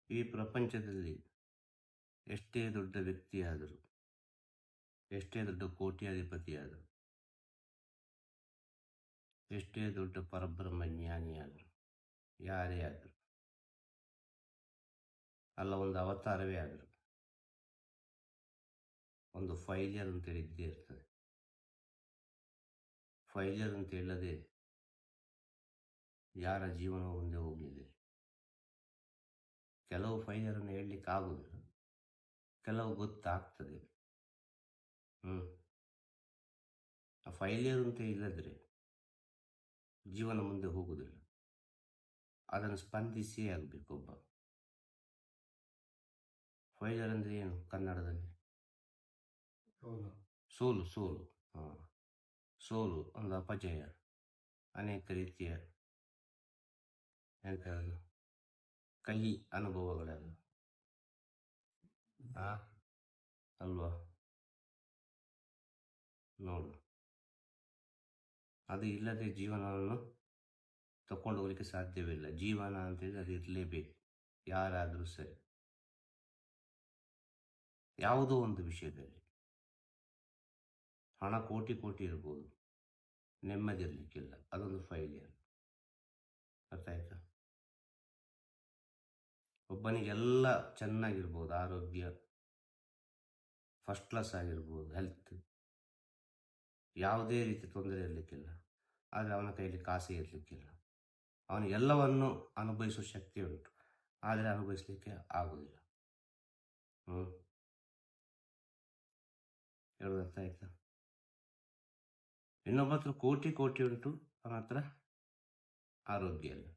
ಈ ಪ್ರಪಂಚದಲ್ಲಿ ಎಷ್ಟೇ ದೊಡ್ಡ ವ್ಯಕ್ತಿಯಾದರೂ, ಎಷ್ಟೇ ದೊಡ್ಡ ಕೋಟ್ಯಾಧಿಪತಿಯಾದರೂ, ಎಷ್ಟೇ ದೊಡ್ಡ ಪರಬ್ರಹ್ಮಜ್ಞಾನಿಯಾದರೂ, ಯಾರೇ ಆದರೂ, ಅಲ್ಲ ಒಂದು ಅವತಾರವೇ ಆದರೂ, ಒಂದು ಫೈಲಿಯರ್ ಅಂತೇಳಿ ಇದ್ದೇ ಇರ್ತದೆ. ಫೈಲಿಯರ್ ಅಂತ ಹೇಳದೆ ಯಾರ ಜೀವನ ಮುಂದೆ ಹೋಗಲಿದೆ. ಕೆಲವು ಫೈಲಿಯರನ್ನು ಹೇಳಲಿಕ್ಕೆ ಆಗುವುದಿಲ್ಲ, ಕೆಲವು ಗೊತ್ತಾಗ್ತದೆ. ಆ ಫೈಲಿಯರ್ ಅಂತ ಇಲ್ಲದ್ರೆ ಜೀವನ ಮುಂದೆ ಹೋಗುವುದಿಲ್ಲ. ಅದನ್ನು ಸ್ಪಂದಿಸಿಯೇ ಆಗಬೇಕು. ಒಬ್ಬ ಫೈಲಿಯರ್ ಅಂದರೆ ಏನು ಕನ್ನಡದಲ್ಲಿ? ಸೋಲು. ಸೋಲು ಒಂದು ಅಪಜಯ, ಅನೇಕ ರೀತಿಯ ಎಂತ ಕಹಿ ಅನುಭವಗಳೆಲ್ಲ ಅಲ್ವಾ? ನೋಡು, ಅದು ಇಲ್ಲದೆ ಜೀವನವನ್ನು ತಕೊಂಡು ಹೋಗಲಿಕ್ಕೆ ಸಾಧ್ಯವಿಲ್ಲ. ಜೀವನ ಅಂತೇಳಿ ಅದು ಇರಲೇಬೇಕು, ಯಾರಾದರೂ ಸರಿ. ಯಾವುದೋ ಒಂದು ವಿಷಯದಲ್ಲಿ ಹಣ ಕೋಟಿ ಇರ್ಬೋದು, ನೆಮ್ಮದಿ ಇರಲಿಕ್ಕಿಲ್ಲ, ಅದೊಂದು ಫೈಲಿಯರ್. ಅರ್ಥ ಆಯ್ತಾ? ಒಬ್ಬನಿಗೆಲ್ಲ ಚೆನ್ನಾಗಿರ್ಬೋದು, ಆರೋಗ್ಯ ಫಸ್ಟ್ ಕ್ಲಾಸ್ ಆಗಿರ್ಬೋದು, ಹೆಲ್ತ್ ಯಾವುದೇ ರೀತಿ ತೊಂದರೆ ಇರಲಿಕ್ಕಿಲ್ಲ, ಆದರೆ ಅವನ ಕೈಯಲ್ಲಿ ಕಾಸೇ ಇರಲಿಕ್ಕಿಲ್ಲ. ಅವನಿಗೆಲ್ಲವನ್ನು ಅನುಭವಿಸುವ ಶಕ್ತಿ ಉಂಟು, ಆದರೆ ಅನುಭವಿಸಲಿಕ್ಕೆ ಆಗುವುದಿಲ್ಲ. ಹೇಳೋದು ಅರ್ಥ ಆಯ್ತಾ? ಇನ್ನೊಬ್ಬ ಹತ್ರ ಕೋಟಿ ಉಂಟು, ಅವನ ಹತ್ರ ಆರೋಗ್ಯ ಇಲ್ಲ.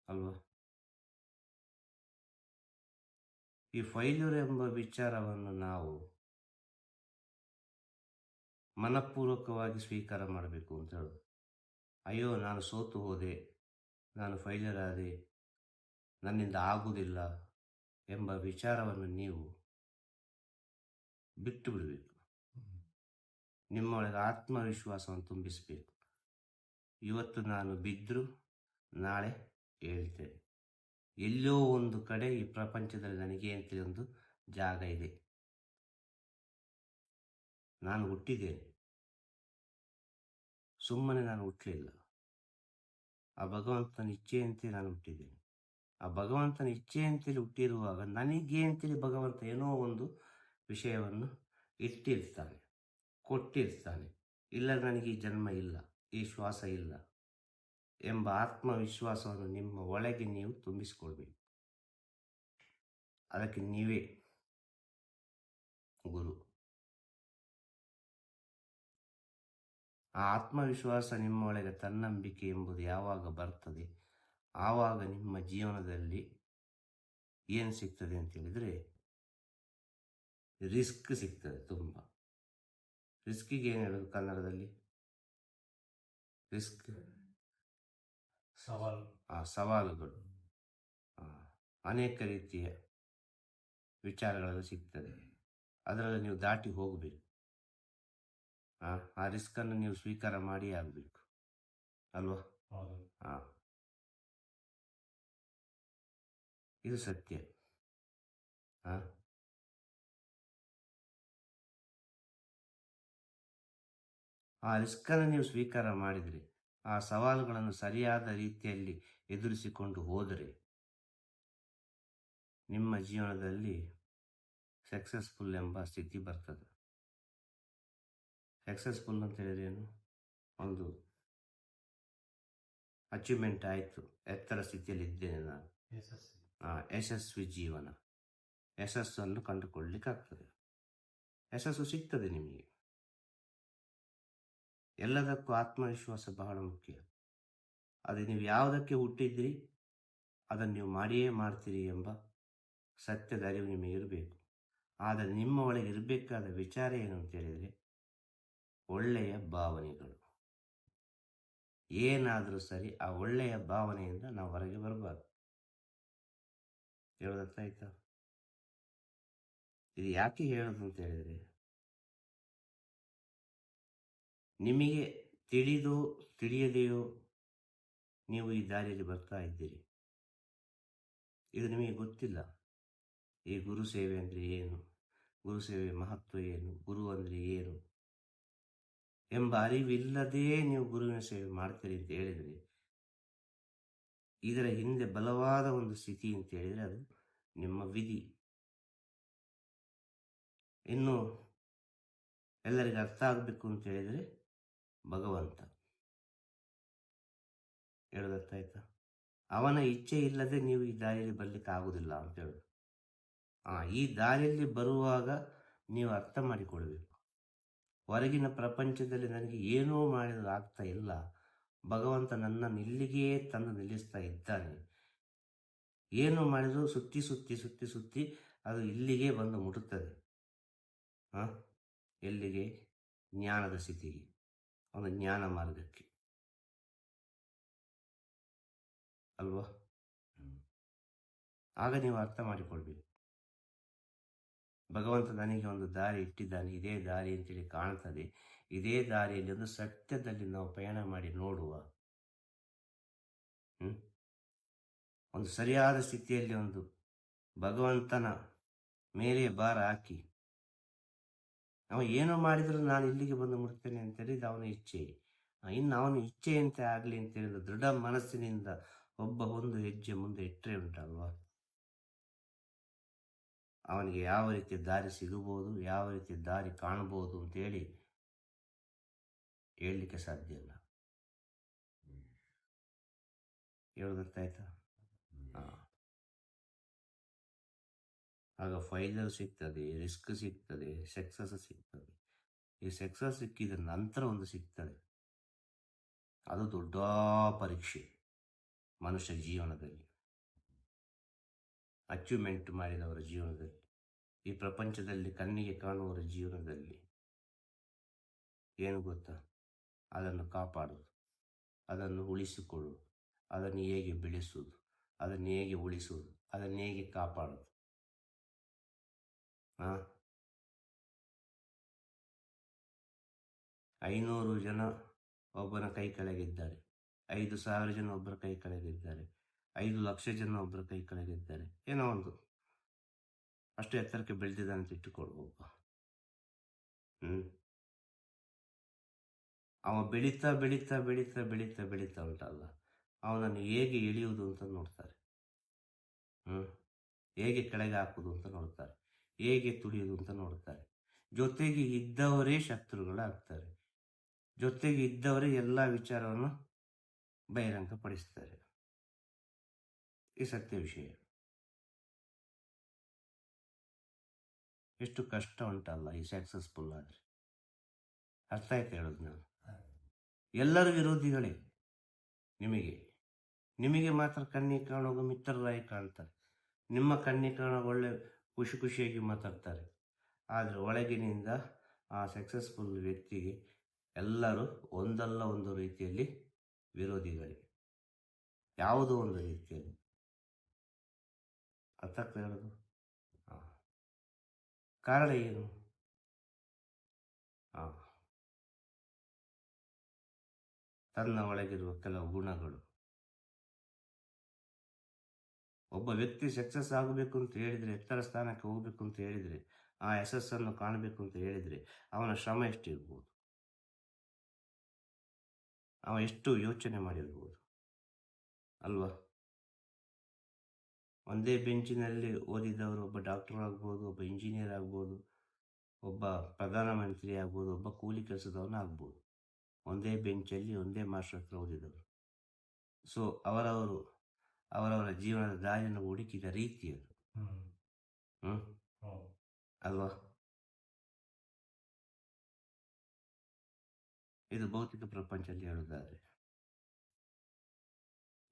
ಅಲ್ವಾ? ಈ ಫೈಲ್ಯೂರ್ ಎಂಬ ವಿಚಾರವನ್ನು ನಾವು ಮನಪೂರ್ವಕವಾಗಿ ಸ್ವೀಕಾರ ಮಾಡಬೇಕು ಅಂತ ಹೇಳೋದು. ಅಯ್ಯೋ, ನಾನು ಸೋತು ಹೋದೆ, ನಾನು ಫೈಲ್ಯೂರ್ ಆದೆ, ನನ್ನಿಂದ ಆಗುವುದಿಲ್ಲ ಎಂಬ ವಿಚಾರವನ್ನು ನೀವು ಬಿಟ್ಟು ಬಿಡಬೇಕು. ನಿಮ್ಮೊಳಗೆ ಆತ್ಮವಿಶ್ವಾಸವನ್ನು ತುಂಬಿಸಬೇಕು. ಇವತ್ತು ನಾನು ಬಿದ್ದರೂ ನಾಳೆ ಹೇಳ್ತೇನೆ, ಎಲ್ಲೋ ಒಂದು ಕಡೆ ಈ ಪ್ರಪಂಚದಲ್ಲಿ ನನಗೆ ಅಂತೇಳಿ ಒಂದು ಜಾಗ ಇದೆ. ನಾನು ಹುಟ್ಟಿದ್ದೇನೆ, ಸುಮ್ಮನೆ ನಾನು ಹುಟ್ಟಲಿಲ್ಲ. ಆ ಭಗವಂತನ ಇಚ್ಛೆಯಂತೆ ನಾನು ಹುಟ್ಟಿದ್ದೇನೆ. ಆ ಭಗವಂತನ ಇಚ್ಛೆಯಂತೇಳಿ ಹುಟ್ಟಿರುವಾಗ ನನಗೆ ಅಂತೇಳಿ ಭಗವಂತ ಏನೋ ಒಂದು ವಿಷಯವನ್ನು ಇಟ್ಟಿರ್ತಾನೆ, ಕೊಟ್ಟಿರ್ತಾನೆ. ಇಲ್ಲ, ನನಗೆ ಈ ಜನ್ಮ ಇಲ್ಲ, ಈ ಶ್ವಾಸ ಇಲ್ಲ ಎಂಬ ಆತ್ಮವಿಶ್ವಾಸವನ್ನು ನಿಮ್ಮ ಒಳಗೆ ನೀವು ತುಂಬಿಸಿಕೊಳ್ಬೇಕು. ಅದಕ್ಕೆ ನೀವೇ ಗುರು. ಆ ಆತ್ಮವಿಶ್ವಾಸ ನಿಮ್ಮ ಒಳಗೆ ತನ್ನಂಬಿಕೆ ಎಂಬುದು ಯಾವಾಗ ಬರ್ತದೆ, ಆವಾಗ ನಿಮ್ಮ ಜೀವನದಲ್ಲಿ ಏನು ಸಿಗ್ತದೆ ಅಂತ ಹೇಳಿದರೆ, ರಿಸ್ಕ್ ಸಿಗ್ತದೆ. ತುಂಬ ರಿಸ್ಕಿಗೆ ಏನು ಹೇಳೋದು ಕನ್ನಡದಲ್ಲಿ? ರಿಸ್ಕ್ ಸವಾಲುಗಳು, ಅನೇಕ ರೀತಿಯ ವಿಚಾರಗಳೆಲ್ಲ ಸಿಗ್ತದೆ. ಅದರಲ್ಲಿ ನೀವು ದಾಟಿ ಹೋಗಬೇಕು. ಆ ರಿಸ್ಕನ್ನು ನೀವು ಸ್ವೀಕಾರ ಮಾಡಿ ಆಗಬೇಕು, ಅಲ್ವಾ? ಇದು ಸತ್ಯ. ಆ ರಿಸ್ಕನ್ನು ನೀವು ಸ್ವೀಕಾರ ಮಾಡಿದರೆ, ಆ ಸವಾಲುಗಳನ್ನು ಸರಿಯಾದ ರೀತಿಯಲ್ಲಿ ಎದುರಿಸಿಕೊಂಡು ಹೋದರೆ ನಿಮ್ಮ ಜೀವನದಲ್ಲಿ ಸಕ್ಸಸ್ಫುಲ್ ಎಂಬ ಸ್ಥಿತಿ ಬರ್ತದೆ. ಸಕ್ಸಸ್ಫುಲ್ ಅಂತ ಹೇಳಿದ್ರೆ ಏನು? ಒಂದು ಅಚೀವ್ಮೆಂಟ್ ಆಯಿತು, ಎತ್ತರ ಸ್ಥಿತಿಯಲ್ಲಿ ಇದ್ದೇನೆ ನಾನು, ಯಶಸ್ವಿ ಜೀವನ, ಯಶಸ್ಸನ್ನು ಕಂಡುಕೊಳ್ಳಲಿಕ್ಕಾಗ್ತದೆ. ಯಶಸ್ಸು ಸಿಗ್ತದೆ ನಿಮಗೆ. ಎಲ್ಲದಕ್ಕೂ ಆತ್ಮವಿಶ್ವಾಸ ಬಹಳ ಮುಖ್ಯ. ಅದು ನೀವು ಯಾವುದಕ್ಕೆ ಹುಟ್ಟಿದ್ರಿ ಅದನ್ನು ನೀವು ಮಾಡಿಯೇ ಮಾಡ್ತೀರಿ ಎಂಬ ಸತ್ಯದ ಅರಿವು ನಿಮಗೆ ಇರಬೇಕು. ಆದರೆ ನಿಮ್ಮ ಒಳಗೆ ಇರಬೇಕಾದ ವಿಚಾರ ಏನು ಅಂತ ಹೇಳಿದರೆ, ಒಳ್ಳೆಯ ಭಾವನೆಗಳು. ಏನಾದರೂ ಸರಿ, ಆ ಒಳ್ಳೆಯ ಭಾವನೆಯಿಂದ ನಾವು ಹೊರಗೆ ಬರಬಾರ್ದು. ಹೇಳೋದರ್ಥ ಆಯ್ತಾ? ಇದು ಯಾಕೆ ಹೇಳೋದು ಅಂತ ಹೇಳಿದರೆ, ನಿಮಗೆ ತಿಳಿದೋ ತಿಳಿಯದೆಯೋ ನೀವು ಈ ದಾರಿಯಲ್ಲಿ ಬರ್ತಾ ಇದ್ದೀರಿ. ಇದು ನಿಮಗೆ ಗೊತ್ತಿಲ್ಲ. ಈ ಗುರು ಸೇವೆ ಅಂದರೆ ಏನು, ಗುರು ಸೇವೆ ಮಹತ್ವ ಏನು, ಗುರು ಅಂದರೆ ಏನು ಎಂಬ ಅರಿವಿಲ್ಲದೇ ನೀವು ಗುರುವಿನ ಸೇವೆ ಮಾಡ್ತೀರಿ ಅಂತ ಹೇಳಿದರೆ, ಇದರ ಹಿಂದೆ ಬಲವಾದ ಒಂದು ಸ್ಥಿತಿ ಅಂತ ಹೇಳಿದರೆ ಅದು ನಿಮ್ಮ ವಿಧಿ. ಇನ್ನು ಎಲ್ಲರಿಗೆ ಅರ್ಥ ಆಗಬೇಕು ಅಂತ ಹೇಳಿದರೆ ಭಗವಂತ ಹೇಳೋದು ಅರ್ಥ ಆಯ್ತಾ? ಅವನ ಇಚ್ಛೆ ಇಲ್ಲದೆ ನೀವು ಈ ದಾರಿಯಲ್ಲಿ ಬರಲಿಕ್ಕೆ ಆಗುವುದಿಲ್ಲ ಅಂತ ಹೇಳೋದು. ಈ ದಾರಿಯಲ್ಲಿ ಬರುವಾಗ ನೀವು ಅರ್ಥ ಮಾಡಿಕೊಳ್ಬೇಕು, ಹೊರಗಿನ ಪ್ರಪಂಚದಲ್ಲಿ ನನಗೆ ಏನೂ ಮಾಡಿದ್ರು ಆಗ್ತಾ ಇಲ್ಲ, ಭಗವಂತ ನನ್ನನ್ನು ಇಲ್ಲಿಗೆ ತಂದು ನಿಲ್ಲಿಸ್ತಾ ಇದ್ದಾನೆ. ಏನು ಮಾಡಿದರೂ ಸುತ್ತಿ ಸುತ್ತಿ ಸುತ್ತಿ ಸುತ್ತಿ ಅದು ಇಲ್ಲಿಗೆ ಬಂದು ಮುಟ್ಟುತ್ತದೆ. ಎಲ್ಲಿಗೆ? ಜ್ಞಾನದ ಸ್ಥಿತಿಗೆ, ಒಂದು ಜ್ಞಾನ ಮಾರ್ಗಕ್ಕೆ ಅಲ್ವಾ? ಆಗ ನೀವು ಅರ್ಥ ಮಾಡಿಕೊಳ್ಬೇಕು, ಭಗವಂತ ನನಗೆ ಒಂದು ದಾರಿ ಇಟ್ಟಿದ್ದಾನೆ, ಇದೇ ದಾರಿ ಅಂತೇಳಿ ಕಾಣ್ತದೆ, ಇದೇ ದಾರಿಯಲ್ಲಿ ಒಂದು ಸತ್ಯದಲ್ಲಿ ನಾವು ಪಯಣ ಮಾಡಿ ನೋಡುವ. ಒಂದು ಸರಿಯಾದ ಸ್ಥಿತಿಯಲ್ಲಿ ಒಂದು ಭಗವಂತನ ಮೇಲೆ ಭಾರ ಹಾಕಿ, ಅವ ಏನು ಮಾಡಿದರೂ ನಾನು ಇಲ್ಲಿಗೆ ಬಂದು ಮುಡ್ತೇನೆ ಅಂತೇಳಿ ಅವನ ಇಚ್ಛೆ. ಇನ್ನು ಅವನ ಇಚ್ಛೆಯಂತೆ ಆಗಲಿ ಅಂತೇಳಿದ ದೃಢ ಮನಸ್ಸಿನಿಂದ ಒಬ್ಬ ಒಂದು ಹೆಜ್ಜೆ ಮುಂದೆ ಇಟ್ಟರೆ ಉಂಟಲ್ವಾ, ಅವನಿಗೆ ಯಾವ ರೀತಿ ದಾರಿ ಸಿಗಬಹುದು, ಯಾವ ರೀತಿ ದಾರಿ ಕಾಣಬಹುದು ಅಂತೇಳಿ ಹೇಳಲಿಕ್ಕೆ ಸಾಧ್ಯ ಇಲ್ಲ. ಹೇಳೋದಕ್ಕಾಯ್ತಾ? ಆಗ ಫೈಲರ್ ಸಿಗ್ತದೆ, ರಿಸ್ಕ್ ಸಿಗ್ತದೆ, ಸಕ್ಸಸ್ ಸಿಗ್ತದೆ. ಈ ಸಕ್ಸಸ್ ಸಿಕ್ಕಿದ ನಂತರ ಒಂದು ಸಿಗ್ತದೆ, ಅದು ದೊಡ್ಡ ಪರೀಕ್ಷೆ ಮನುಷ್ಯ ಜೀವನದಲ್ಲಿ, ಅಚೀವ್ಮೆಂಟ್ ಮಾಡಿದವರ ಜೀವನದಲ್ಲಿ, ಈ ಪ್ರಪಂಚದಲ್ಲಿ ಕಣ್ಣಿಗೆ ಕಾಣುವವರ ಜೀವನದಲ್ಲಿ. ಏನು ಗೊತ್ತಾ? ಅದನ್ನು ಕಾಪಾಡುವುದು, ಅದನ್ನು ಉಳಿಸಿಕೊಳ್ಳುವುದು, ಅದನ್ನು ಹೇಗೆ ಬೆಳೆಸುವುದು, ಅದನ್ನು ಹೇಗೆ ಉಳಿಸುವುದು, ಅದನ್ನು ಹೇಗೆ ಕಾಪಾಡುವುದು. 500 ಜನ ಒಬ್ಬನ ಕೈ ಕೆಳಗಿದ್ದಾರೆ, 5,000 ಜನ ಒಬ್ಬರ ಕೈ ಕೆಳಗಿದ್ದಾರೆ, 5 ಲಕ್ಷ ಜನ ಒಬ್ಬರ ಕೈ ಕೆಳಗಿದ್ದಾರೆ. ಏನೋ ಒಂದು ಅಷ್ಟು ಎತ್ತರಕ್ಕೆ ಬೆಳೆದಿದ್ದಾನೆ ಅಂತ ಇಟ್ಟುಕೊಳ್ಬೇಕು. ಅವ ಬೆಳೀತಾ ಬೆಳೀತಾ ಬೆಳೀತಾ ಬೆಳೀತಾ ಬೆಳೀತಾ ಉಂಟಲ್ಲ, ಅವನನ್ನು ಹೇಗೆ ಎಳೆಯುವುದು ಅಂತ ನೋಡ್ತಾರೆ. ಹೇಗೆ ಕೆಳಗೆ ಹಾಕುವುದು ಅಂತ ನೋಡ್ತಾರೆ, ಹೇಗೆ ತುಳಿಯುವುದು ಅಂತ ನೋಡ್ತಾರೆ. ಜೊತೆಗೆ ಇದ್ದವರೇ ಶತ್ರುಗಳಾಗ್ತಾರೆ, ಜೊತೆಗೆ ಇದ್ದವರೇ ಎಲ್ಲ ವಿಚಾರವನ್ನು ಬಹಿರಂಗಪಡಿಸ್ತಾರೆ. ಈ ಸತ್ಯ ವಿಷಯ. ಎಷ್ಟು ಕಷ್ಟ ಉಂಟಲ್ಲ ಈ ಸಕ್ಸಸ್ಫುಲ್ ಆದರೆ. ಅರ್ಥ ಆಯ್ತು ಹೇಳೋದು ನಾನು? ಎಲ್ಲರೂ ವಿರೋಧಿಗಳೇ. ನಿಮಗೆ ಮಾತ್ರ ಕಣ್ಣಿಗೆ ಕಾಣುವಾಗ ಮಿತ್ರರಾಗಿ ಕಾಣ್ತಾರೆ, ನಿಮ್ಮ ಕಣ್ಣಿಗೆ ಕಾಣುವಾಗ ಒಳ್ಳೆ ಖುಷಿ ಖುಷಿಯಾಗಿ ಮಾತಾಡ್ತಾರೆ. ಆದರೆ ಒಳಗಿನಿಂದ ಆ ಸಕ್ಸಸ್ಫುಲ್ ವ್ಯಕ್ತಿಗೆ ಎಲ್ಲರೂ ಒಂದಲ್ಲ ಒಂದು ರೀತಿಯಲ್ಲಿ ವಿರೋಧಿಗಳೇ, ಯಾವುದೋ ಒಂದು ರೀತಿಯಲ್ಲಿ. ಅರ್ಥ ಆಗ್ತಾ ಹೇಳೋದು? ಕಾರಣ ಏನು? ತನ್ನ ಒಳಗಿರುವ ಕೆಲವು ಗುಣಗಳು. ಒಬ್ಬ ವ್ಯಕ್ತಿ ಸಕ್ಸಸ್ ಆಗಬೇಕು ಅಂತ ಹೇಳಿದರೆ, ಎತ್ತರ ಸ್ಥಾನಕ್ಕೆ ಹೋಗ್ಬೇಕು ಅಂತ ಹೇಳಿದರೆ, ಆ ಯಶಸ್ಸನ್ನು ಕಾಣಬೇಕು ಅಂತ ಹೇಳಿದರೆ ಅವನ ಶ್ರಮ ಎಷ್ಟಿರ್ಬೋದು, ಅವ ಎಷ್ಟು ಯೋಚನೆ ಮಾಡಿರ್ಬೋದು ಅಲ್ವಾ? ಒಂದೇ ಬೆಂಚಿನಲ್ಲಿ ಓದಿದವರು ಒಬ್ಬ ಡಾಕ್ಟರ್ ಆಗ್ಬೋದು, ಒಬ್ಬ ಇಂಜಿನಿಯರ್ ಆಗ್ಬೋದು, ಒಬ್ಬ ಪ್ರಧಾನಮಂತ್ರಿ ಆಗ್ಬೋದು, ಒಬ್ಬ ಕೂಲಿ ಕೆಲಸದವನ ಆಗ್ಬೋದು. ಒಂದೇ ಬೆಂಚಲ್ಲಿ ಒಂದೇ ಮಾಸ್ಟರ್ ಹತ್ರ ಓದಿದವರು. ಸೊ ಅವರವರ ಜೀವನದ ದಾರಿಯನ್ನು ಹುಡುಕಿದ ರೀತಿ ಅದು. ಅಲ್ವಾ? ಇದು ಭೌತಿಕ ಪ್ರಪಂಚದಲ್ಲಿ ಹೇಳುವುದಾದ್ರೆ,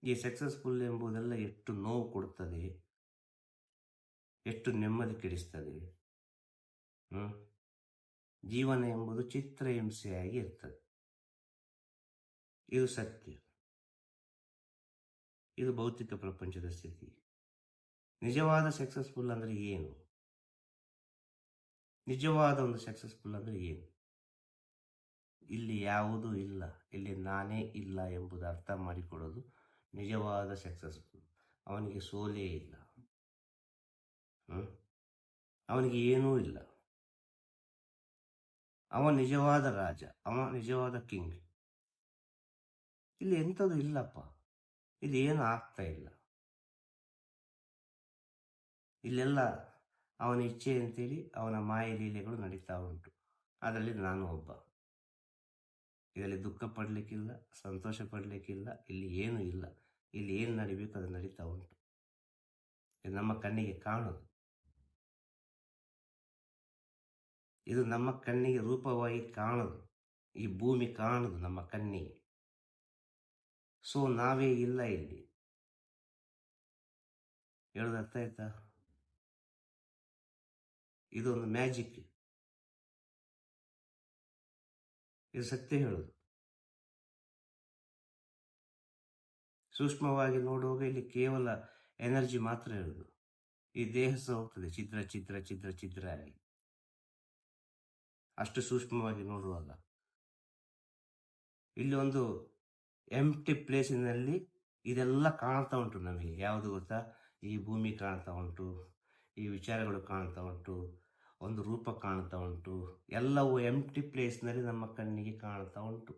ಈ ಸಕ್ಸಸ್ಫುಲ್ ಎಂಬುದೆಲ್ಲ ಎಷ್ಟು ನೋವು ಕೊಡುತ್ತದೆ, ಎಷ್ಟು ನೆಮ್ಮದಿ ಕೆಡಿಸ್ತದೆ. ಜೀವನ ಎಂಬುದು ಚಿತ್ರಹಿಂಸೆಯಾಗಿ ಇರ್ತದೆ. ಇದು ಸತ್ಯ, ಇದು ಭೌತಿಕ ಪ್ರಪಂಚದ ಸ್ಥಿತಿ. ನಿಜವಾದ ಸಕ್ಸಸ್ಫುಲ್ ಅಂದರೆ ಏನು? ನಿಜವಾದ ಒಂದು ಸಕ್ಸಸ್ಫುಲ್ ಅಂದರೆ ಏನು? ಇಲ್ಲಿ ಯಾವುದೂ ಇಲ್ಲ, ಇಲ್ಲಿ ನಾನೇ ಇಲ್ಲ ಎಂಬುದು ಅರ್ಥ ಮಾಡಿಕೊಡೋದು ನಿಜವಾದ ಸಕ್ಸಸ್ಫುಲ್. ಅವನಿಗೆ ಸೋಲೇ ಇಲ್ಲ. ಅವನಿಗೆ ಏನೂ ಇಲ್ಲ. ಅವ ನಿಜವಾದ ರಾಜ, ಅವ ನಿಜವಾದ ಕಿಂಗ್. ಇಲ್ಲಿ ಎಂಥದ್ದು ಇಲ್ಲಪ್ಪ, ಇಲ್ಲಿ ಏನು ಆಗ್ತಾ ಇಲ್ಲ. ಇಲ್ಲೆಲ್ಲ ಅವನ ಇಚ್ಛೆ ಅಂತೇಳಿ ಅವನ ಮಾಯ ಲೀಲೆಗಳು ನಡೀತಾ ಉಂಟು. ಅದರಲ್ಲಿ ನಾನು ಒಬ್ಬ. ಇದರಲ್ಲಿ ದುಃಖ ಪಡಲಿಕ್ಕಿಲ್ಲ, ಸಂತೋಷ ಪಡಲಿಕ್ಕಿಲ್ಲ, ಇಲ್ಲಿ ಏನೂ ಇಲ್ಲ. ಇಲ್ಲಿ ಏನು ನಡಿಬೇಕು ಅದು ನಡೀತಾ ಉಂಟು. ಇದು ನಮ್ಮ ಕಣ್ಣಿಗೆ ಕಾಣೋದು. ಇದು ನಮ್ಮ ಕಣ್ಣಿಗೆ ರೂಪವಾಗಿ ಕಾಣೋದು. ಈ ಭೂಮಿ ಕಾಣೋದು ನಮ್ಮ ಕಣ್ಣಿಗೆ. ಸೊ ನಾವೇ ಇಲ್ಲ ಇಲ್ಲಿ. ಹೇಳೋದು ಅರ್ಥ ಆಯ್ತಾ? ಇದೊಂದು ಮ್ಯಾಜಿಕ್. ಇದು ಸತ್ಯ ಹೇಳೋದು. ಸೂಕ್ಷ್ಮವಾಗಿ ನೋಡುವಾಗ ಇಲ್ಲಿ ಕೇವಲ ಎನರ್ಜಿ ಮಾತ್ರ ಹೇಳುದು. ಈ ದೇಹ ಸಹ ಹೋಗ್ತದೆ ಚಿತ್ರ ಚಿತ್ರ ಚಿತ್ರ ಚಿತ್ರ ಆಗಿ. ಅಷ್ಟು ಸೂಕ್ಷ್ಮವಾಗಿ ನೋಡುವಾಗ ಇಲ್ಲಿ ಒಂದು ಎಂಪ್ಟಿ ಪ್ಲೇಸಿನಲ್ಲಿ ಇದೆಲ್ಲ ಕಾಣ್ತಾ ಉಂಟು ನಮಗೆ. ಯಾವುದು ಗೊತ್ತಾ? ಈ ಭೂಮಿ ಕಾಣ್ತಾ ಉಂಟು, ಈ ವಿಚಾರಗಳು ಕಾಣ್ತಾ ಉಂಟು, ಒಂದು ರೂಪ ಕಾಣ್ತಾ ಉಂಟು. ಎಲ್ಲವೂ ಎಂಪ್ಟಿ ಪ್ಲೇಸ್ನಲ್ಲಿ ನಮ್ಮ ಕಣ್ಣಿಗೆ ಕಾಣ್ತಾ ಉಂಟು.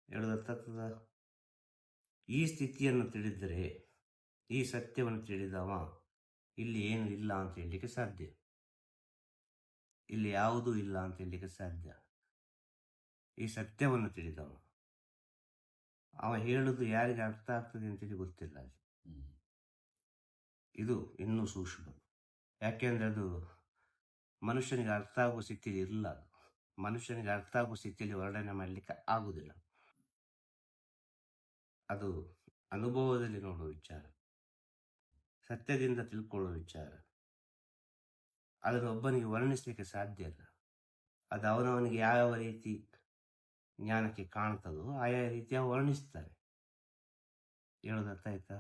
ಹೇಳೋದರ್ಥದ ಈ ಸ್ಥಿತಿಯನ್ನು ತಿಳಿದರೆ, ಈ ಸತ್ಯವನ್ನು ತಿಳಿದವ ಇಲ್ಲಿ ಏನು ಇಲ್ಲ ಅಂತ ಹೇಳಲಿಕ್ಕೆ ಸಾಧ್ಯ. ಇಲ್ಲಿ ಯಾವುದೂ ಇಲ್ಲ ಅಂತ ಹೇಳಲಿಕ್ಕೆ ಸಾಧ್ಯ. ಈ ಸತ್ಯವನ್ನು ತಿಳಿದವ ಅವ ಹೇಳುದು ಯಾರಿಗೆ ಅರ್ಥ ಆಗ್ತದೆ ಅಂತೇಳಿ ಗೊತ್ತಿಲ್ಲ. ಇದು ಇನ್ನೂ ಸೂಕ್ಷ್ಮ. ಯಾಕೆಂದ್ರೆ ಅದು ಮನುಷ್ಯನಿಗೆ ಅರ್ಥ ಆಗುವ ಸ್ಥಿತಿಯಲ್ಲಿ ಇಲ್ಲ. ಮನುಷ್ಯನಿಗೆ ಅರ್ಥ ಆಗುವ ಸ್ಥಿತಿಯಲ್ಲಿ ವರ್ಣನೆ ಮಾಡಲಿಕ್ಕೆ ಆಗುವುದಿಲ್ಲ. ಅದು ಅನುಭವದಲ್ಲಿ ನೋಡುವ ವಿಚಾರ, ಸತ್ಯದಿಂದ ತಿಳ್ಕೊಳ್ಳುವ ವಿಚಾರ. ಅದನ್ನು ಒಬ್ಬನಿಗೆ ವರ್ಣಿಸಲಿಕ್ಕೆ ಸಾಧ್ಯ ಇಲ್ಲ. ಅದು ಅವನವನಿಗೆ ಯಾವ ರೀತಿ ಜ್ಞಾನಕ್ಕೆ ಕಾಣ್ತದೋ ಆಯಾ ರೀತಿಯ ವರ್ಣಿಸ್ತಾರೆ. ಹೇಳೋದು ಅರ್ಥ ಆಯ್ತಾ?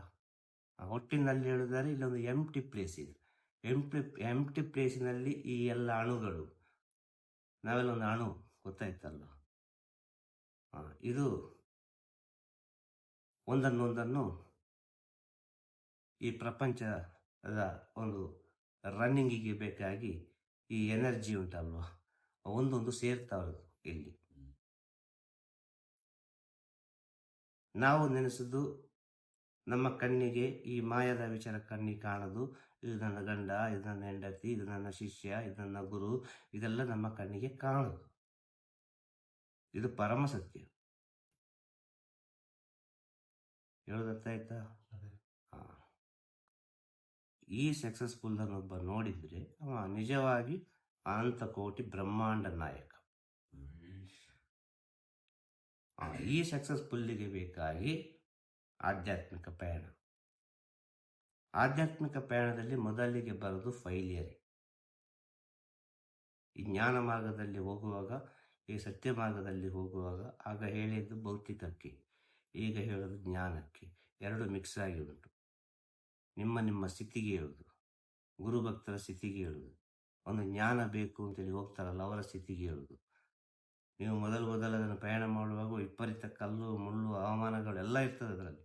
ಒಟ್ಟಿನಲ್ಲಿ ಹೇಳಿದರೆ ಇಲ್ಲೊಂದು ಎಂಪ್ಟಿ ಪ್ಲೇಸ್ ಇದೆ. ಎಂಪ್ಟಿ ಪ್ಲೇಸಿನಲ್ಲಿ ಈ ಎಲ್ಲ ಅಣುಗಳು, ನಾವೆಲ್ಲ ಒಂದು ಅಣು, ಗೊತ್ತಾಯ್ತಲ್ಲ? ಇದು ಒಂದನ್ನೊಂದನ್ನು ಈ ಪ್ರಪಂಚದ ಒಂದು ರನ್ನಿಂಗಿಗೆ ಬೇಕಾಗಿ ಈ ಎನರ್ಜಿ ಉಂಟಲ್ವ, ಒಂದೊಂದು ಸೇರ್ತಾವೆ ಇಲ್ಲಿ. ನಾವು ನೆನೆಸೋದು ನಮ್ಮ ಕಣ್ಣಿಗೆ ಈ ಮಾಯದ ವಿಚಾರ ಕಣ್ಣಿಗೆ ಕಾಣೋದು. ಇದು ನನ್ನ ಗಂಡ, ಇದು ನನ್ನ ಹೆಂಡತಿ, ಇದು ನನ್ನ ಶಿಷ್ಯ, ಇದು ನನ್ನ ಗುರು, ಇದೆಲ್ಲ ನಮ್ಮ ಕಣ್ಣಿಗೆ ಕಾಣೋದು. ಇದು ಪರಮ ಸತ್ಯ. ಹೇಳೋದು ಅರ್ಥ ಆಯ್ತಾ? ಈ ಸಕ್ಸಸ್ಫುಲ್ ಅನ್ನೊಬ್ಬ ನೋಡಿದ್ರೆ ಅವ ನಿಜವಾಗಿ ಅನಂತ ಕೋಟಿ ಬ್ರಹ್ಮಾಂಡ ನಾಯಕ. ಈ ಸಕ್ಸಸ್ಫುಲ್ಲಿಗೆ ಬೇಕಾಗಿ ಆಧ್ಯಾತ್ಮಿಕ ಪಯಣ. ಆಧ್ಯಾತ್ಮಿಕ ಪಯಣದಲ್ಲಿ ಮೊದಲಿಗೆ ಬರೋದು ಫೈಲಿಯರ್. ಈ ಜ್ಞಾನ ಮಾರ್ಗದಲ್ಲಿ ಹೋಗುವಾಗ, ಈ ಸತ್ಯ ಮಾರ್ಗದಲ್ಲಿ ಹೋಗುವಾಗ ಆಗ ಹೇಳಿದ್ದು ಭೌತಿಕಕ್ಕೆ, ಈಗ ಹೇಳೋದು ಜ್ಞಾನಕ್ಕೆ. ಎರಡು ಮಿಕ್ಸ್ ಆಗಿ ಉಂಟು. ನಿಮ್ಮ ಸ್ಥಿತಿಗೆ ಹೇಳುದು, ಗುರುಭಕ್ತರ ಸ್ಥಿತಿಗೆ ಹೇಳುದು, ಒಂದು ಜ್ಞಾನ ಬೇಕು ಅಂತೇಳಿ ಹೋಗ್ತಾರಲ್ಲ ಅವರ ಸ್ಥಿತಿಗೆ ಹೇಳುದು. ನೀವು ಮೊದಲು ಅದನ್ನು ಪ್ರಯಾಣ ಮಾಡುವಾಗ ವಿಪರೀತ ಕಲ್ಲು ಮುಳ್ಳು ಹವಾಮಾನಗಳು ಎಲ್ಲ ಇರ್ತದೆ ಅದರಲ್ಲಿ.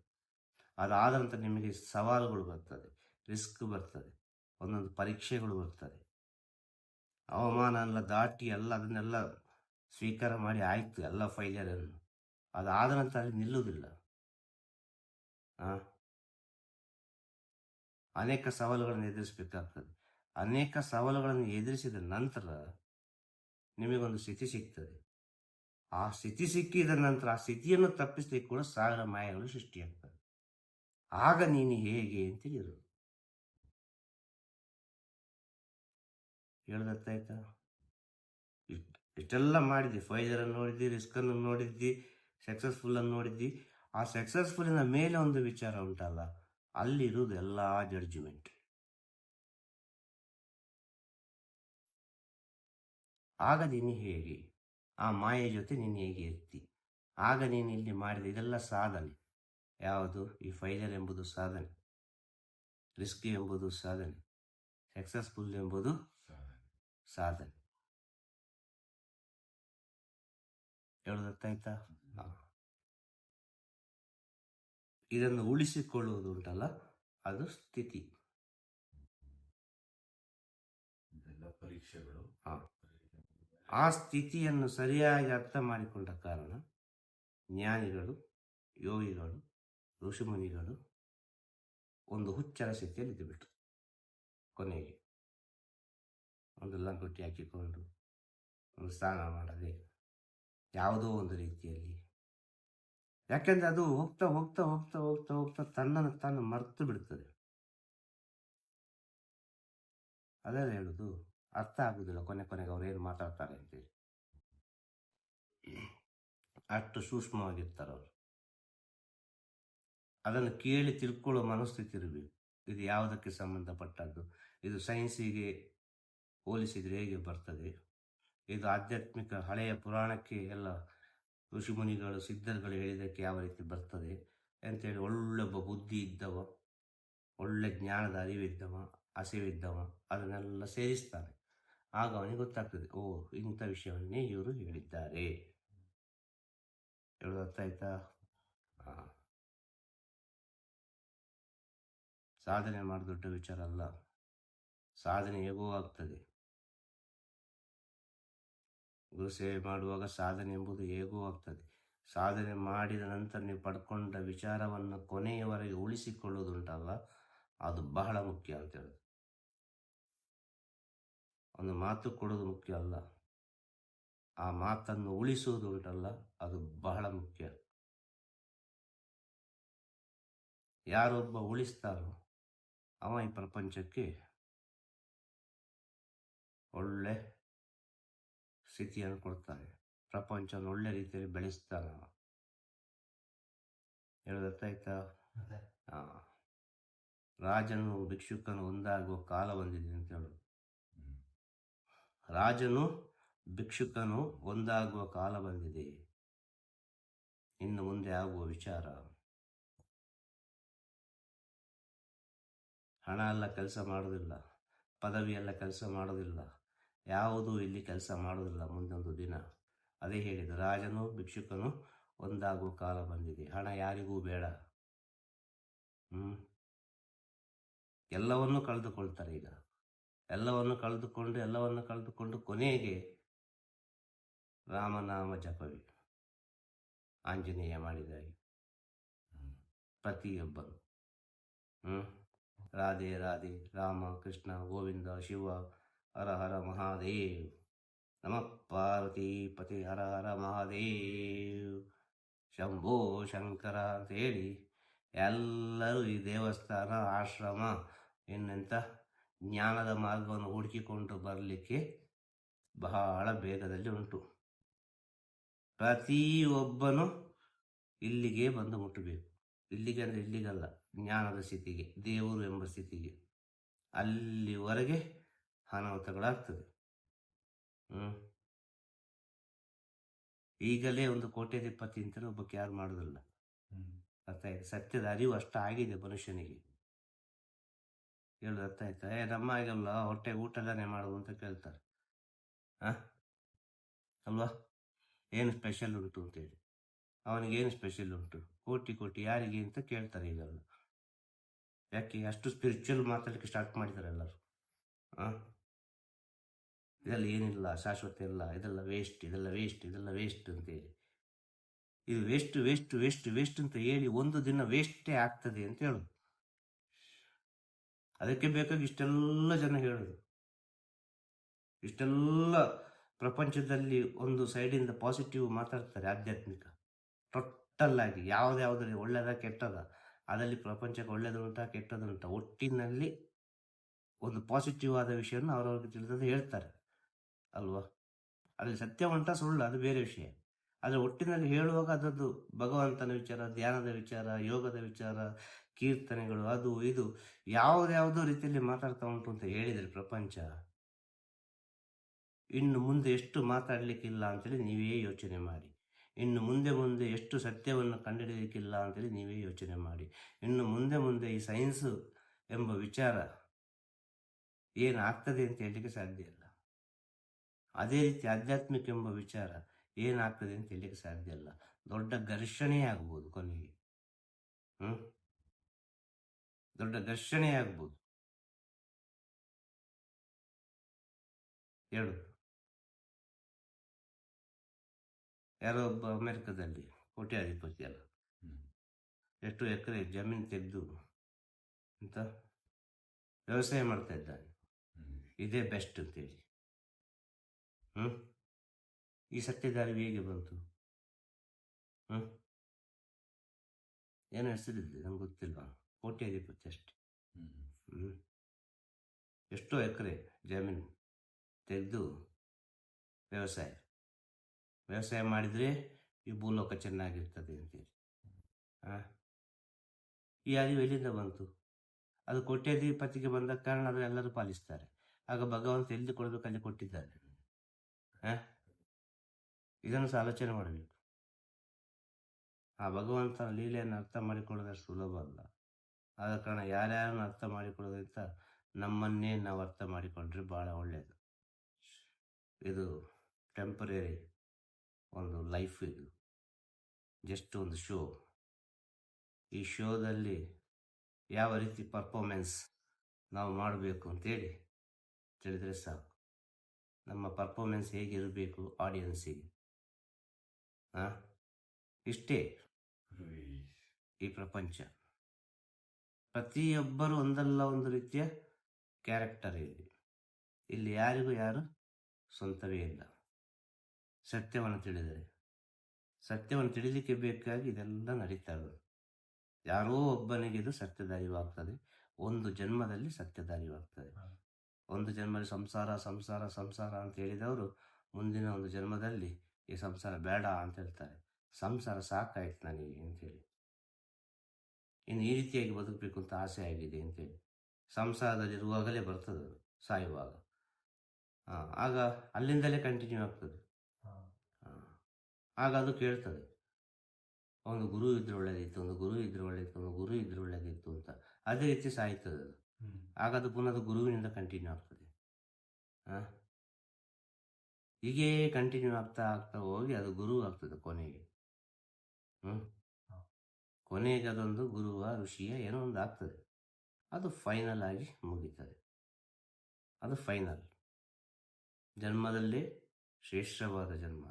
ಅದಾದ ನಂತರ ನಿಮಗೆ ಸವಾಲುಗಳು ಬರ್ತದೆ, ರಿಸ್ಕ್ ಬರ್ತದೆ, ಒಂದೊಂದು ಪರೀಕ್ಷೆಗಳು ಬರ್ತದೆ. ಹವಾಮಾನ ಎಲ್ಲ ದಾಟಿ ಎಲ್ಲ ಅದನ್ನೆಲ್ಲ ಸ್ವೀಕಾರ ಮಾಡಿ ಆಯ್ತು ಎಲ್ಲ ಫೈಲಿಯರನ್ನು. ಅದಾದ ನಂತರ ಅಲ್ಲಿ ನಿಲ್ಲುವುದಿಲ್ಲ. ಅನೇಕ ಸವಾಲುಗಳನ್ನು ಎದುರಿಸಬೇಕಾಗ್ತದೆ. ಅನೇಕ ಸವಾಲುಗಳನ್ನು ಎದುರಿಸಿದ ನಂತರ ನಿಮಗೊಂದು ಸ್ಥಿತಿ ಸಿಗ್ತದೆ. ಆ ಸ್ಥಿತಿ ಸಿಕ್ಕಿದ ನಂತರ ಆ ಸ್ಥಿತಿಯನ್ನು ತಪ್ಪಿಸ್ಲಿಕ್ಕೆ ಕೂಡ ಸಾವಿರ ಮಾಯಗಳು ಸೃಷ್ಟಿಯಾಗ್ತದೆ. ಆಗ ನೀನು ಹೇಗೆ ಅಂತೇಳಿರು. ಹೇಳೋದರ್ಥ ಆಯ್ತಾ? ಇಷ್ಟೆಲ್ಲ ಮಾಡಿದ್ದಿ, ಫೈಜರನ್ನು ನೋಡಿದ್ದಿ, ರಿಸ್ಕನ್ನು ನೋಡಿದ್ದಿ, ಸಕ್ಸಸ್ಫುಲ್ ಅನ್ನು ನೋಡಿದ್ದಿ. ಆ ಸಕ್ಸಸ್ಫುಲ್ಲಿನ ಮೇಲೆ ಒಂದು ವಿಚಾರ ಉಂಟಲ್ಲ, ಅಲ್ಲಿರುವುದು ಎಲ್ಲ ಜಡ್ಜ್ಮೆಂಟ್. ಆಗ ನೀನು ಹೇಗೆ ಆ ಮಾಯೆ ಜೊತೆ ನೀನು ಹೇಗೆ ಇರ್ತಿ? ಆಗ ನೀನು ಇಲ್ಲಿ ಮಾಡಿದ ಇದೆಲ್ಲ ಸಾಧನೆ. ಯಾವುದು? ಈ ಫೈಲರ್ ಎಂಬುದು ಸಾಧನೆ, ರಿಸ್ಕ್ ಎಂಬುದು ಸಾಧನೆ, ಸಕ್ಸಸ್ಫುಲ್ ಎಂಬುದು ಸಾಧನೆ. ಹೇಳೋದರ್ಥ ಆಯ್ತಾ? ಇದನ್ನು ಉಳಿಸಿಕೊಳ್ಳುವುದು ಉಂಟಲ್ಲ, ಅದು ಸ್ಥಿತಿ. ಪರೀಕ್ಷೆಗಳು ಆ ಸ್ಥಿತಿಯನ್ನು ಸರಿಯಾಗಿ ಅರ್ಥ ಮಾಡಿಕೊಂಡ ಕಾರಣ ಜ್ಞಾನಿಗಳು, ಯೋಗಿಗಳು, ಋಷಿಮುನಿಗಳು ಒಂದು ಹುಚ್ಚರ ಸ್ಥಿತಿಯಲ್ಲಿ ಇದ್ದುಬಿಟ್ರು. ಕೊನೆಗೆ ಒಂದು ಲಂಗೋಟಿ ಹಾಕಿಕೊಂಡು, ಒಂದು ಸ್ನಾನ ಮಾಡದೆ, ಯಾವುದೋ ಒಂದು ರೀತಿಯಲ್ಲಿ, ಯಾಕೆಂದ್ರೆ ಅದು ಹೋಗ್ತಾ ಹೋಗ್ತಾ ಹೋಗ್ತಾ ಹೋಗ್ತಾ ಹೋಗ್ತಾ ತನ್ನನ್ನು ತಾನು ಮರೆತು ಬಿಡ್ತದೆ. ಅದೆಲ್ಲ ಹೇಳುದು ಅರ್ಥ ಆಗುದಿಲ್ಲ ಕೊನೆಗೆ ಅವ್ರು ಏನು ಮಾತಾಡ್ತಾರೆ ಅಂತೇಳಿ. ಅಷ್ಟು ಸೂಕ್ಷ್ಮವಾಗಿರ್ತಾರೆ ಅವರು. ಅದನ್ನು ಕೇಳಿ ತಿಳ್ಕೊಳ್ಳೋ ಮನಸ್ಥಿತಿ ಇರಬೇಕು. ಇದು ಯಾವುದಕ್ಕೆ ಸಂಬಂಧಪಟ್ಟದ್ದು, ಇದು ಸೈನ್ಸಿಗೆ ಹೋಲಿಸಿದರೆ ಹೇಗೆ ಬರ್ತದೆ, ಇದು ಆಧ್ಯಾತ್ಮಿಕ ಹಳೆಯ ಪುರಾಣಕ್ಕೆ ಎಲ್ಲ ಋಷಿಮುನಿಗಳು ಸಿದ್ಧರುಗಳು ಹೇಳಿದ್ದಕ್ಕೆ ಯಾವ ರೀತಿ ಬರ್ತದೆ ಅಂತೇಳಿ ಒಳ್ಳೊಬ್ಬ ಬುದ್ಧಿ ಇದ್ದವ, ಒಳ್ಳೆ ಜ್ಞಾನದ ಅರಿವಿದ್ದವ, ಹಸಿವಿದ್ದವ ಅದನ್ನೆಲ್ಲ ಸೇರಿಸ್ತಾನೆ. ಆಗ ಅವನಿಗೆ ಗೊತ್ತಾಗ್ತದೆ, ಓ ಇಂಥ ವಿಷಯವನ್ನೇ ಇವರು ಹೇಳಿದ್ದಾರೆ. ಹೇಳೋದು ಅರ್ಥ ಆಯ್ತಾ? ಸಾಧನೆ ಮಾಡಿ ದೊಡ್ಡ ವಿಚಾರ ಅಲ್ಲ, ಸಾಧನೆ ಹೇಗೋ ಆಗ್ತದೆ. ಗುರುಸೇವೆ ಮಾಡುವಾಗ ಸಾಧನೆ ಎಂಬುದು ಹೇಗೋ ಆಗ್ತದೆ. ಸಾಧನೆ ಮಾಡಿದ ನಂತರ ನೀವು ಪಡ್ಕೊಂಡ ವಿಚಾರವನ್ನು ಕೊನೆಯವರೆಗೆ ಉಳಿಸಿಕೊಳ್ಳುವುದುಂಟಲ್ಲ, ಅದು ಬಹಳ ಮುಖ್ಯ ಅಂತ ಹೇಳೋದು. ಒಂದು ಮಾತು ಕೊಡೋದು ಮುಖ್ಯ ಅಲ್ಲ, ಆ ಮಾತನ್ನು ಉಳಿಸುವುದು ಉಂಟಲ್ಲ, ಅದು ಬಹಳ ಮುಖ್ಯ. ಯಾರೊಬ್ಬ ಉಳಿಸ್ತಾರೋ ಅವ ಈ ಪ್ರಪಂಚಕ್ಕೆ ಒಳ್ಳೆ ಸ್ಥಿತಿಯನ್ನು ಕೊಡ್ತಾನೆ, ಪ್ರಪಂಚವನ್ನು ಒಳ್ಳೆ ರೀತಿಯಲ್ಲಿ ಬೆಳೆಸ್ತಾನೆ. ಹೇಳೋದಾಯ್ತಾ? ರಾಜನು ಭಿಕ್ಷುಕನು ಒಂದಾಗುವ ಕಾಲ ಬಂದಿದೆ ಅಂತ ಹೇಳೋದು. ರಾಜನು ಭಿಕ್ಷುಕನು ಒಂದಾಗುವ ಕಾಲ ಬಂದಿದೆ, ಇನ್ನು ಮುಂದೆ ಆಗುವ ವಿಚಾರ. ಹಣ ಎಲ್ಲ ಕೆಲಸ ಮಾಡೋದಿಲ್ಲ, ಪದವಿ ಎಲ್ಲ ಕೆಲಸ ಮಾಡೋದಿಲ್ಲ, ಯಾವುದೂ ಇಲ್ಲಿ ಕೆಲಸ ಮಾಡೋದಿಲ್ಲ ಮುಂದೊಂದು ದಿನ. ಅದೇ ಹೇಳಿದ ರಾಜನು ಭಿಕ್ಷುಕನು ಒಂದಾಗುವ ಕಾಲ ಬಂದಿದೆ. ಹಣ ಯಾರಿಗೂ ಬೇಡ. ಎಲ್ಲವನ್ನು ಕಳೆದುಕೊಳ್ತಾರೆ ಈಗ. ಎಲ್ಲವನ್ನು ಕಳೆದುಕೊಂಡು ಕೊನೆಗೆ ರಾಮನಾಮ ಜಪವೇ ಆಂಜನೇಯ ಮಾಡಿದಾಗೆ ಪ್ರತಿಯೊಬ್ಬನು ರಾಧೆ ರಾಧೆ, ರಾಮ ಕೃಷ್ಣ ಗೋವಿಂದ ಶಿವ, ಹರ ಹರ ಮಹಾದೇವ್, ನಮಃ ಪಾರ್ವತಿ ಪತಿ, ಹರ ಹರ ಮಹಾದೇವ್, ಶಂಭೋ ಶಂಕರ ಅಂತ ಹೇಳಿ ಎಲ್ಲರೂ ಈ ದೇವಸ್ಥಾನ, ಆಶ್ರಮ, ಇನ್ನೆಂಥ ಜ್ಞಾನದ ಮಾರ್ಗವನ್ನು ಹುಡುಕಿಕೊಂಡು ಬರಲಿಕ್ಕೆ ಬಹಳ ಬೇಗದಲ್ಲಿ ಉಂಟು. ಪ್ರತಿಯೊಬ್ಬನು ಇಲ್ಲಿಗೆ ಬಂದು ಮುಟ್ಟಬೇಕು. ಇಲ್ಲಿಗೆ ಅಂದರೆ ಇಲ್ಲಿಗಲ್ಲ, ಜ್ಞಾನದ ಸ್ಥಿತಿಗೆ, ದೇವರು ಎಂಬ ಸ್ಥಿತಿಗೆ. ಅಲ್ಲಿವರೆಗೆ ಅನಾಹುತಗಳಾಗ್ತದೆ. ಈಗಲೇ ಒಂದು ಕೋಟ್ಯಾಧಿಪತಿ ಅಂತಲೇ ಒಬ್ಬಕ್ಕೆ ಯಾರು ಮಾಡೋದಿಲ್ಲ. ಅರ್ಥ ಆಯ್ತು? ಸತ್ಯದ ಅರಿವು ಅಷ್ಟ ಆಗಿದೆ ಮನುಷ್ಯನಿಗೆ. ಹೇಳೋದು ಅರ್ಥ ಆಯ್ತಾ? ನಮ್ಮ ಹಾಗೆಲ್ಲ ಹೊಟ್ಟೆಗೆ ಊಟನೇ ಮಾಡೋದು ಅಂತ ಕೇಳ್ತಾರೆ ಅಲ್ವಾ? ಏನು ಸ್ಪೆಷಲ್ ಉಂಟು ಅಂತೇಳಿ. ಅವನಿಗೇನು ಸ್ಪೆಷಲ್ ಉಂಟು, ಕೋಟಿ ಯಾರಿಗೆ ಅಂತ ಕೇಳ್ತಾರೆ ಈಗೆಲ್ಲ. ಯಾಕೆ ಅಷ್ಟು ಸ್ಪಿರಿಚುವಲ್ ಮಾತಾಡಲಿಕ್ಕೆ ಸ್ಟಾರ್ಟ್ ಮಾಡಿದ್ದಾರೆ ಎಲ್ಲರೂ. ಇದೆಲ್ಲ ಏನಿಲ್ಲ, ಶಾಶ್ವತ ಇಲ್ಲ, ಇದೆಲ್ಲ ವೇಸ್ಟ್, ಇದೆಲ್ಲ ವೇಸ್ಟ್, ಇದೆಲ್ಲ ವೇಸ್ಟ್ ಅಂತೇಳಿ. ಇದು ವೇಸ್ಟ್ ವೇಸ್ಟ್ ವೇಸ್ಟ್ ವೇಸ್ಟ್ ಅಂತ ಹೇಳಿ ಒಂದು ದಿನ ವೇಸ್ಟೇ ಆಗ್ತದೆ ಅಂತ ಹೇಳೋದು. ಅದಕ್ಕೆ ಬೇಕಾಗಿ ಇಷ್ಟೆಲ್ಲ ಜನ ಹೇಳೋದು. ಇಷ್ಟೆಲ್ಲ ಪ್ರಪಂಚದಲ್ಲಿ ಒಂದು ಸೈಡಿಂದ ಪಾಸಿಟಿವ್ ಮಾತಾಡ್ತಾರೆ. ಆಧ್ಯಾತ್ಮಿಕ ಟೋಟಲ್ ಆಗಿ ಯಾವುದ್ಯಾವುದ್ರಲ್ಲಿ ಒಳ್ಳೆದ ಕೆಟ್ಟದ, ಅದರಲ್ಲಿ ಪ್ರಪಂಚಕ್ಕೆ ಒಳ್ಳೆದುಂಟ ಕೆಟ್ಟದುಂಟ, ಒಟ್ಟಿನಲ್ಲಿ ಒಂದು ಪಾಸಿಟಿವ್ ಆದ ವಿಷಯವನ್ನು ಅವರವ್ರಿಗೆ ತಿಳಿದದ್ದು ಹೇಳ್ತಾರೆ ಅಲ್ವಾ? ಅಲ್ಲಿ ಸತ್ಯ ಉಂಟ ಸುಳ್ಳು ಅದು ಬೇರೆ ವಿಷಯ. ಆದರೆ ಒಟ್ಟಿನಲ್ಲಿ ಹೇಳುವಾಗ ಅದದ್ದು ಭಗವಂತನ ವಿಚಾರ, ಧ್ಯಾನದ ವಿಚಾರ, ಯೋಗದ ವಿಚಾರ, ಕೀರ್ತನೆಗಳು, ಅದು ಇದು ಯಾವುದ್ಯಾವುದೋ ರೀತಿಯಲ್ಲಿ ಮಾತಾಡ್ತಾ ಉಂಟು ಅಂತ ಹೇಳಿದರೆ ಪ್ರಪಂಚ ಇನ್ನು ಮುಂದೆ ಎಷ್ಟು ಮಾತಾಡಲಿಕ್ಕಿಲ್ಲ ಅಂತೇಳಿ ನೀವೇ ಯೋಚನೆ ಮಾಡಿ. ಇನ್ನು ಮುಂದೆ ಎಷ್ಟು ಸತ್ಯವನ್ನು ಕಂಡುಹಿಡಿಯಲಿಕ್ಕಿಲ್ಲ ಅಂತೇಳಿ ನೀವೇ ಯೋಚನೆ ಮಾಡಿ. ಇನ್ನು ಮುಂದೆ ಈ ಸೈನ್ಸು ಎಂಬ ವಿಚಾರ ಏನಾಗ್ತದೆ ಅಂತ ಹೇಳಲಿಕ್ಕೆ ಸಾಧ್ಯ ಇಲ್ಲ. ಅದೇ ರೀತಿ ಆಧ್ಯಾತ್ಮಿಕ ಎಂಬ ವಿಚಾರ ಏನಾಗ್ತದೆ ಅಂತ ಹೇಳಲಿಕ್ಕೆ ಸಾಧ್ಯ ಇಲ್ಲ. ದೊಡ್ಡ ಘರ್ಷಣೆ ಆಗ್ಬೋದು ಕೊನೆಗೆ. ಹ್ಮ್ ದೊಡ್ಡ ಘರ್ಷಣೆ ಆಗ್ಬೋದು. ಹೇಳು. ಯಾರೋ ಒಬ್ಬ ಅಮೆರಿಕದಲ್ಲಿ ಕೋಟ್ಯಾಧಿಪತಿ ಅಲ್ಲ, ಎಷ್ಟು ಎಕರೆ ಜಮೀನು ತೆಗೆದು ಅಂತ ವ್ಯವಸಾಯ ಮಾಡ್ತಾ ಇದ್ದಾನೆ. ಇದೇ ಬೆಸ್ಟ್ ಅಂತೇಳಿ. ಈ ಸತ್ಯದ ಅರಿವು ಹೇಗೆ ಬಂತು? ಏನು ಹೆಸರಿದ್ದೆ ನಂಗೆ ಗೊತ್ತಿಲ್ವಾ? ಕೋಟ್ಯಾಧಿಪತಿ ಅಷ್ಟೆ. ಎಷ್ಟೋ ಎಕರೆ ಜಮೀನು ತೆಗೆದು ವ್ಯವಸಾಯ ಮಾಡಿದರೆ ಈ ಭೂಲೋಕ ಚೆನ್ನಾಗಿರ್ತದೆ ಅಂತೇಳಿ. ಈ ಅರಿವು ಎಲ್ಲಿಂದ ಬಂತು? ಅದು ಕೋಟ್ಯಾಧಿಪತಿಗೆ ಬಂದ ಕಾರಣ ಅದು ಎಲ್ಲರೂ ಪಾಲಿಸ್ತಾರೆ. ಆಗ ಭಗವಂತ ಎಲ್ಲಿ ಕೊಡಬೇಕು ಅಲ್ಲಿ ಕೊಟ್ಟಿದ್ದಾನೆ. ಇದನ್ನು ಸಹ ಆಲೋಚನೆ ಮಾಡಬೇಕು. ಆ ಭಗವಂತನ ಲೀಲೆಯನ್ನು ಅರ್ಥ ಮಾಡಿಕೊಳ್ಳೋದಷ್ಟು ಸುಲಭ ಅಲ್ಲ. ಆದ ಕಾರಣ ಯಾರ್ಯಾರನ್ನು ಅರ್ಥ ಮಾಡಿಕೊಳ್ಳೋದಂತ ನಮ್ಮನ್ನೇ ನಾವು ಅರ್ಥ ಮಾಡಿಕೊಂಡ್ರೆ ಭಾಳ ಒಳ್ಳೆಯದು. ಇದು ಟೆಂಪರರಿ ಒಂದು ಲೈಫ್, ಇದು ಜಸ್ಟ್ ಒಂದು ಶೋ. ಈ ಶೋದಲ್ಲಿ ಯಾವ ರೀತಿ ಪರ್ಫಾರ್ಮೆನ್ಸ್ ನಾವು ಮಾಡಬೇಕು ಅಂತೇಳಿ ತಿಳಿದರೆ ಸಾಕು. ನಮ್ಮ ಪರ್ಫಾರ್ಮೆನ್ಸ್ ಹೇಗಿರಬೇಕು ಆಡಿಯನ್ಸಿಗೆ. ಇಷ್ಟೇ ಈ ಪ್ರಪಂಚ. ಪ್ರತಿಯೊಬ್ಬರು ಒಂದಲ್ಲ ಒಂದು ರೀತಿಯ ಕ್ಯಾರೆಕ್ಟರ್ ಇಲ್ಲಿ ಯಾರಿಗೂ ಯಾರು ಸ್ವಂತವೇ ಇಲ್ಲ. ಸತ್ಯವನ್ನು ತಿಳಿಲಿಕ್ಕೆ ಬೇಕಾಗಿ ಇದೆಲ್ಲ ನಡೀತಾ ಇರೋದು. ಯಾರೋ ಒಬ್ಬನಿಗೆ ಇದು ಸತ್ಯದ ಅರಿವಾಗ್ತದೆ. ಒಂದು ಜನ್ಮದಲ್ಲಿ ಸತ್ಯದ ಅರಿವಾಗ್ತದೆ. ಒಂದು ಜನ್ಮದಲ್ಲಿ ಸಂಸಾರ ಅಂತ ಹೇಳಿದವರು ಮುಂದಿನ ಒಂದು ಜನ್ಮದಲ್ಲಿ ಈ ಸಂಸಾರ ಬೇಡ ಅಂತ ಹೇಳ್ತಾರೆ. ಸಂಸಾರ ಸಾಕಾಯ್ತು ನನಗೆ ಅಂತೇಳಿ, ಇನ್ನು ಈ ರೀತಿಯಾಗಿ ಬದುಕಬೇಕು ಅಂತ ಆಸೆ ಆಗಿದೆ ಅಂತೇಳಿ ಸಂಸಾರದಲ್ಲಿರುವಾಗಲೇ ಬರ್ತದೆ, ಸಾಯುವಾಗ. ಆಗ ಅಲ್ಲಿಂದಲೇ ಕಂಟಿನ್ಯೂ ಆಗ್ತದೆ. ಆಗ ಅದು ಕೇಳ್ತದೆ, ಒಂದು ಗುರು ಇದ್ರೆ ಒಳ್ಳೆದಿತ್ತು ಅಂತ. ಅದೇ ರೀತಿ ಸಾಯ್ತದೆ ಅದು. ಆಗ ಅದು ಪುನಃ ಗುರುವಿನಿಂದ ಕಂಟಿನ್ಯೂ ಆಗ್ತದೆ. ಹೀಗೇ ಕಂಟಿನ್ಯೂ ಆಗ್ತಾ ಹೋಗಿ ಅದು ಗುರು ಆಗ್ತದೆ ಕೊನೆಗೆ. ಕೊನೆಗೆ ಅದೊಂದು ಗುರುವ ಋಷಿಯ ಏನೋ ಒಂದು ಆಗ್ತದೆ. ಅದು ಫೈನಲ್ ಆಗಿ ಮುಗೀತದೆ. ಅದು ಫೈನಲ್ ಜನ್ಮದಲ್ಲೇ ಶ್ರೇಷ್ಠವಾದ ಜನ್ಮ,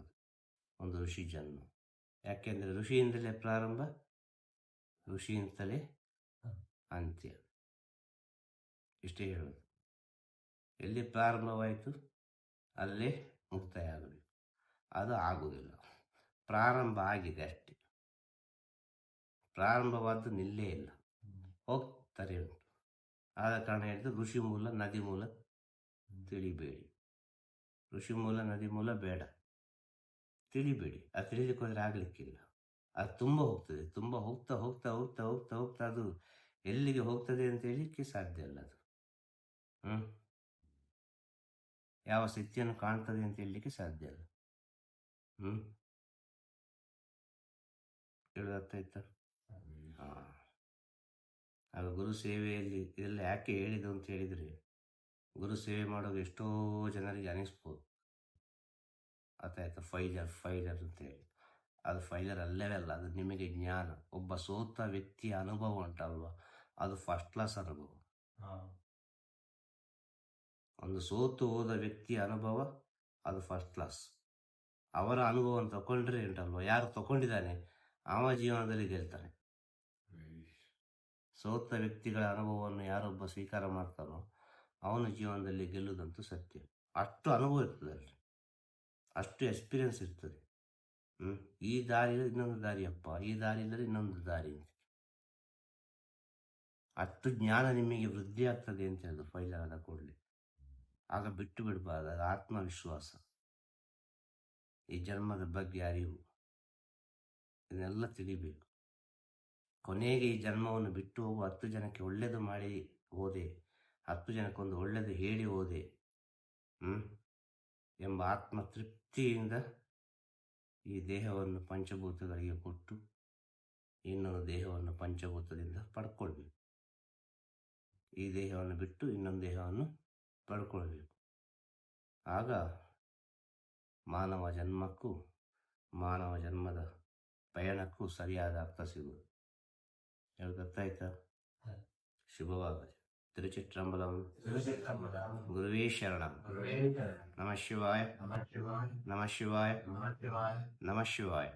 ಒಂದು ಋಷಿ ಜನ್ಮ. ಯಾಕೆಂದರೆ ಋಷಿಯಿಂದಲೇ ಪ್ರಾರಂಭ, ಋಷಿಯಿಂದಲೇ ಅಂತ್ಯ. ಇಷ್ಟೇ ಹೇಳೋದು. ಎಲ್ಲಿ ಪ್ರಾರಂಭವಾಯಿತು ಅಲ್ಲೇ ಮುಕ್ತಾಯ ಆಗಬೇಕು. ಅದು ಆಗುವುದಿಲ್ಲ. ಪ್ರಾರಂಭ ಆಗಿದೆ ಅಷ್ಟೇ, ಪ್ರಾರಂಭವಾದ್ದು ನಿಲ್ಲೇ ಇಲ್ಲ, ಹೋಗ್ತಾರೆ ಉಂಟು. ಆದ ಕಾರಣ ಹೇಳಿದ್ದು ಋಷಿ ಮೂಲ ನದಿ ಮೂಲ ತಿಳಿಬೇಡಿ. ಋಷಿ ಮೂಲ ನದಿ ಮೂಲ ಬೇಡ, ತಿಳಿಬೇಡಿ. ಅದು ತಿಳಿಲಿಕ್ಕೆ ಹೋದರೆ ಆಗಲಿಕ್ಕಿಲ್ಲ. ಅದು ತುಂಬ ಹೋಗ್ತದೆ. ತುಂಬ ಹೋಗ್ತಾ ಹೋಗ್ತಾ ಹೋಗ್ತಾ ಹೋಗ್ತಾ ಹೋಗ್ತಾ ಅದು ಎಲ್ಲಿಗೆ ಹೋಗ್ತದೆ ಅಂತ ಹೇಳಲಿಕ್ಕೆ ಸಾಧ್ಯ ಇಲ್ಲ. ಅದು ಯಾವ ಸ್ಥಿತಿಯನ್ನು ಕಾಣ್ತದೆ ಅಂತ ಹೇಳಲಿಕ್ಕೆ ಸಾಧ್ಯ ಇಲ್ಲ. ಹೇಳೋದು ಅರ್ಥ ಆಯ್ತಾ? ಆಗ ಗುರು ಸೇವೆಯಲ್ಲಿ ಇದೆಲ್ಲ ಯಾಕೆ ಹೇಳಿದ್ದು ಅಂತ ಹೇಳಿದರೆ, ಗುರು ಸೇವೆ ಮಾಡೋದು ಎಷ್ಟೋ ಜನರಿಗೆ ಅನಿಸ್ಬೋದು, ಅರ್ಥಾಯ್ತಾ? ಫೈಲರ್ ಅಂತೇಳಿ. ಅದು ಫೈಲರ್ ಅಲ್ಲವೇ ಅಲ್ಲ, ಅದು ನಿಮಗೆ ಜ್ಞಾನ. ಒಬ್ಬ ಸೋತ ವ್ಯಕ್ತಿಯ ಅನುಭವ ಉಂಟಲ್ವ, ಅದು ಫಸ್ಟ್ ಕ್ಲಾಸ್ ಅನುಭವ. ಒಂದು ಸೋತು ಹೋದ ವ್ಯಕ್ತಿಯ ಅನುಭವ ಅದು ಫಸ್ಟ್ ಕ್ಲಾಸ್. ಅವರ ಅನುಭವವನ್ನು ತಗೊಂಡ್ರೆ ಉಂಟಲ್ವ, ಯಾರು ತಗೊಂಡಿದ್ದಾನೆ ಅವ ಜೀವನದಲ್ಲಿ ಗೆಲ್ತಾನೆ. ಸೋತ ವ್ಯಕ್ತಿಗಳ ಅನುಭವವನ್ನು ಯಾರೊಬ್ಬ ಸ್ವೀಕಾರ ಮಾಡ್ತಾನೋ ಅವನ ಜೀವನದಲ್ಲಿ ಗೆಲ್ಲುವುದಂತೂ ಸತ್ಯ. ಅಷ್ಟು ಅನುಭವ ಇರ್ತದೆ ಅಲ್ಲಿ, ಅಷ್ಟು ಎಕ್ಸ್ಪೀರಿಯನ್ಸ್ ಇರ್ತದೆ. ಈ ದಾರಿ ಇನ್ನೊಂದು ದಾರಿಯಪ್ಪ, ಈ ದಾರಿ ಇಲ್ಲದ್ರೆ ಇನ್ನೊಂದು ದಾರಿ. ಅಷ್ಟು ಜ್ಞಾನ ನಿಮಗೆ ವೃದ್ಧಿ ಆಗ್ತದೆ ಅಂತ ಹೇಳಿದ್ರು ಫೈಲರ್ ಆದ ಕೂಡಲೇ. ಆಗ ಬಿಟ್ಟು ಬಿಡಬಾರ್ದು. ಅದು ಆತ್ಮವಿಶ್ವಾಸ, ಈ ಜನ್ಮದ ಬಗ್ಗೆ ಅರಿವು, ಇದನ್ನೆಲ್ಲ ತಿಳಿಬೇಕು. ಕೊನೆಗೆ ಈ ಜನ್ಮವನ್ನು ಬಿಟ್ಟು ಹೋಗುವ 10 ಜನಕ್ಕೆ ಒಳ್ಳೆಯದು ಮಾಡಿ ಹೋದೆ, 10 ಜನಕ್ಕೊಂದು ಒಳ್ಳೆಯದು ಹೇಳಿ ಹೋದೆ ಎಂಬ ಆತ್ಮ ತೃಪ್ತಿಯಿಂದ ಈ ದೇಹವನ್ನು ಪಂಚಭೂತಗಳಿಗೆ ಕೊಟ್ಟು ಇನ್ನೊಂದು ದೇಹವನ್ನು ಪಂಚಭೂತದಿಂದ ಪಡ್ಕೊಳ್ಬೇಕು. ಈ ದೇಹವನ್ನು ಬಿಟ್ಟು ಇನ್ನೊಂದು ದೇಹವನ್ನು ಪಡ್ಕೊಳ್ಬೇಕು. ಆಗ ಮಾನವ ಜನ್ಮಕ್ಕೂ ಮಾನವ ಜನ್ಮದ ಪಯಣಕ್ಕೂ ಸರಿಯಾದ ಅರ್ಥ ಸಿಗುವುದು. ಹೇಳಿ ಗೊತ್ತಾಯ್ತಾ? ಶುಭವಾಗಲಿ. ತಿರುಚಿಟ್ರಂಬಲಂ. ಗುರುವೇ ಶರಣಂ. ನಮಃ ಶಿವಾಯ. ನಮಃ ಶಿವಾಯ. ನಮಃ ಶಿವಾಯ.